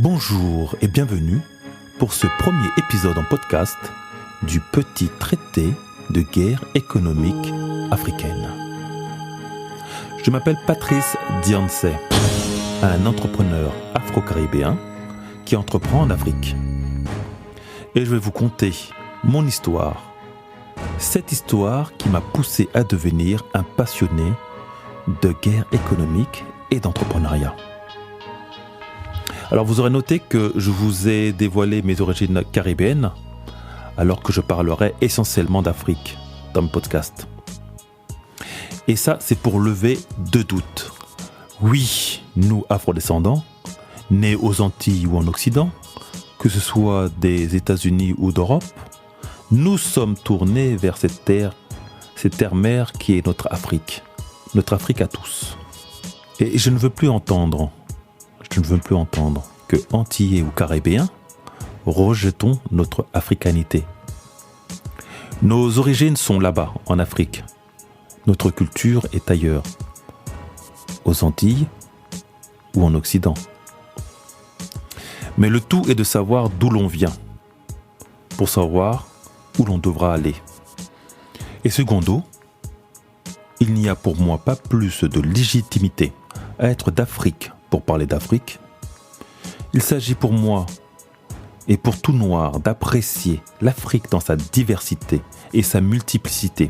Bonjour et bienvenue pour ce premier épisode en podcast du petit traité de guerre économique africaine. Je m'appelle Patrice Dianse, un entrepreneur afro-caribéen qui entreprend en Afrique. Et je vais vous conter mon histoire, cette histoire qui m'a poussé à devenir un passionné de guerre économique et d'entrepreneuriat. Alors vous aurez noté que je vous ai dévoilé mes origines caribéennes, alors que je parlerai essentiellement d'Afrique dans mon podcast. Et ça, c'est pour lever deux doutes. Oui, nous, afrodescendants, nés aux Antilles ou en Occident, que ce soit des États-Unis ou d'Europe, nous sommes tournés vers cette terre-mère qui est notre Afrique à tous. Et je ne veux plus entendre que Antillais ou Caribéens rejetons notre africanité. Nos origines sont là-bas, en Afrique. Notre culture est ailleurs, aux Antilles ou en Occident. Mais le tout est de savoir d'où l'on vient, pour savoir où l'on devra aller. Et secondo, il n'y a pour moi pas plus de légitimité à être d'Afrique pour parler d'Afrique. Il s'agit pour moi et pour tout noir d'apprécier l'Afrique dans sa diversité et sa multiplicité.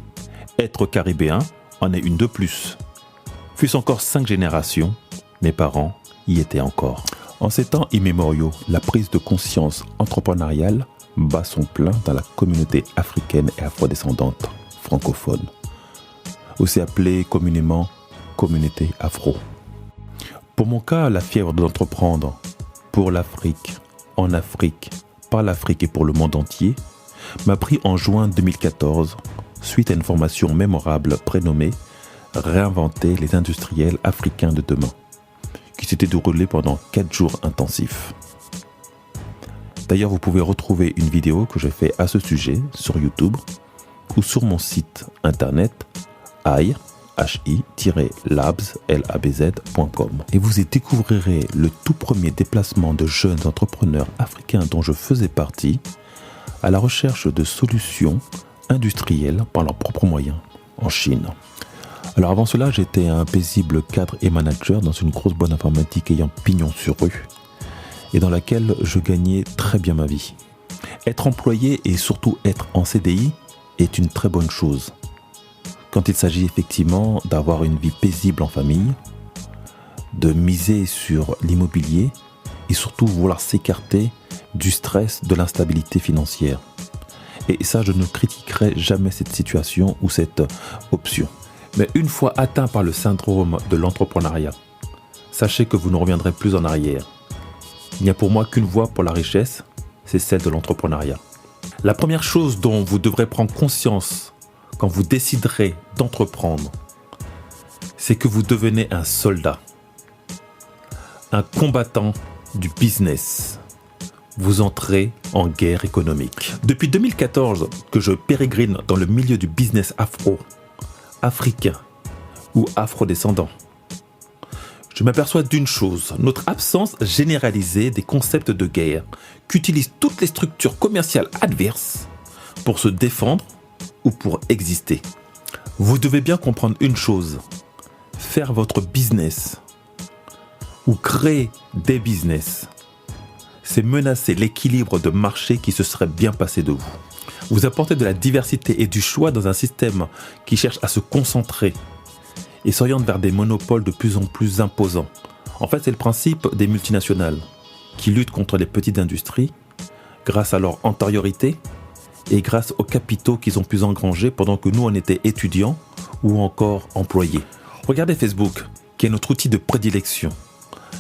Être caribéen en est une de plus. Fût-ce encore 5 générations, mes parents y étaient encore. En ces temps immémoriaux, la prise de conscience entrepreneuriale bat son plein dans la communauté africaine et afrodescendante francophone, aussi appelée communément communauté afro. Pour mon cas, la fièvre d'entreprendre pour l'Afrique, en Afrique, par l'Afrique et pour le monde entier m'a pris en juin 2014 suite à une formation mémorable prénommée « Réinventer les industriels africains de demain » qui s'était déroulée pendant 4 jours intensifs. D'ailleurs, vous pouvez retrouver une vidéo que j'ai faite à ce sujet sur YouTube ou sur mon site internet hi-labs.com. Et vous y découvrirez le tout premier déplacement de jeunes entrepreneurs africains dont je faisais partie à la recherche de solutions industrielles par leurs propres moyens en Chine. Alors avant cela, j'étais un paisible cadre et manager dans une grosse boîte informatique ayant pignon sur rue et dans laquelle je gagnais très bien ma vie. Être employé et surtout être en CDI est une très bonne chose. Quand il s'agit effectivement d'avoir une vie paisible en famille, de miser sur l'immobilier et surtout vouloir s'écarter du stress de l'instabilité financière. Et ça, je ne critiquerai jamais cette situation ou cette option. Mais une fois atteint par le syndrome de l'entrepreneuriat, sachez que vous ne reviendrez plus en arrière. Il n'y a pour moi qu'une voie pour la richesse, c'est celle de l'entrepreneuriat. La première chose dont vous devrez prendre conscience quand vous déciderez d'entreprendre, c'est que vous devenez un soldat, un combattant du business. Vous entrez en guerre économique. Depuis 2014 que je pérégrine dans le milieu du business africain ou afrodescendant, je m'aperçois d'une chose, notre absence généralisée des concepts de guerre qu'utilisent toutes les structures commerciales adverses pour se défendre ou pour exister. Vous devez bien comprendre une chose, faire votre business ou créer des business, c'est menacer l'équilibre de marché qui se serait bien passé de vous. Vous apportez de la diversité et du choix dans un système qui cherche à se concentrer et s'oriente vers des monopoles de plus en plus imposants. En fait, c'est le principe des multinationales qui luttent contre les petites industries grâce à leur antériorité et grâce aux capitaux qu'ils ont pu engranger pendant que nous, on était étudiants ou encore employés. Regardez Facebook, qui est notre outil de prédilection.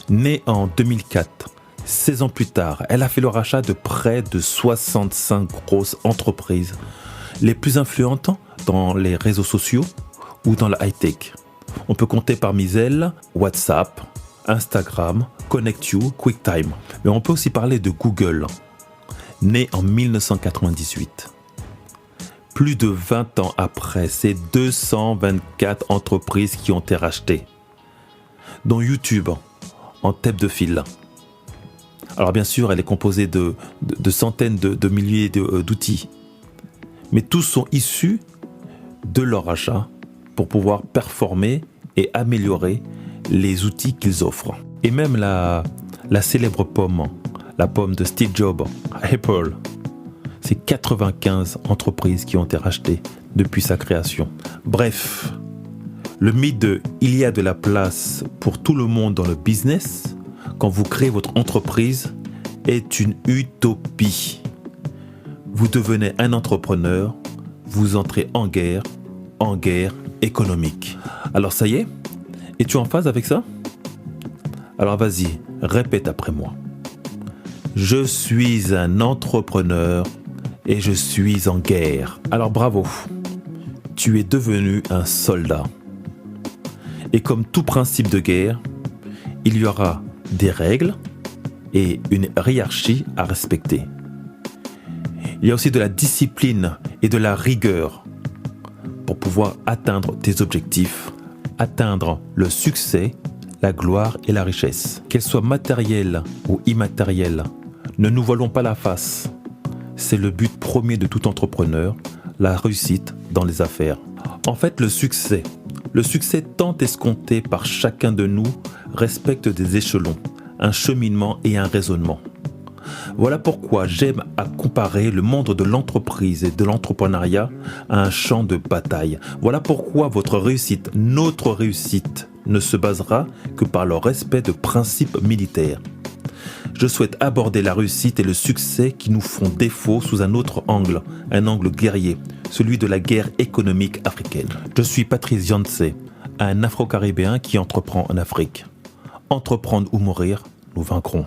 Né en 2004, 16 ans plus tard, elle a fait le rachat de près de 65 grosses entreprises, les plus influentes dans les réseaux sociaux ou dans la high-tech. On peut compter parmi elles WhatsApp, Instagram, ConnectU, QuickTime. Mais on peut aussi parler de Google, né en 1998. Plus de 20 ans après, c'est 224 entreprises qui ont été rachetées, dont YouTube en tête de file. Alors bien sûr, elle est composée de centaines de milliers d'outils. Mais tous sont issus de leur achat pour pouvoir performer et améliorer les outils qu'ils offrent. Et même la célèbre pomme, la pomme de Steve Jobs, Apple, c'est 95 entreprises qui ont été rachetées depuis sa création. Bref, le mythe de « il y a de la place pour tout le monde dans le business » quand vous créez votre entreprise est une utopie. Vous devenez un entrepreneur, vous entrez en guerre économique. Alors ça y est, es-tu en phase avec ça? Alors vas-y, répète après moi. Je suis un entrepreneur et je suis en guerre. Alors bravo, tu es devenu un soldat. Et comme tout principe de guerre, il y aura des règles et une hiérarchie à respecter. Il y a aussi de la discipline et de la rigueur pour pouvoir atteindre tes objectifs, atteindre le succès, la gloire et la richesse. Qu'elles soient matérielles ou immatérielles, ne nous voilons pas la face. C'est le but premier de tout entrepreneur, la réussite dans les affaires. En fait, le succès tant escompté par chacun de nous respecte des échelons, un cheminement et un raisonnement. Voilà pourquoi j'aime à comparer le monde de l'entreprise et de l'entrepreneuriat à un champ de bataille. Voilà pourquoi votre réussite, notre réussite, ne se basera que par le respect de principes militaires. Je souhaite aborder la réussite et le succès qui nous font défaut sous un autre angle, un angle guerrier, celui de la guerre économique africaine. Je suis Patrice Yance, un Afro-Caribéen qui entreprend en Afrique. Entreprendre ou mourir, nous vaincrons.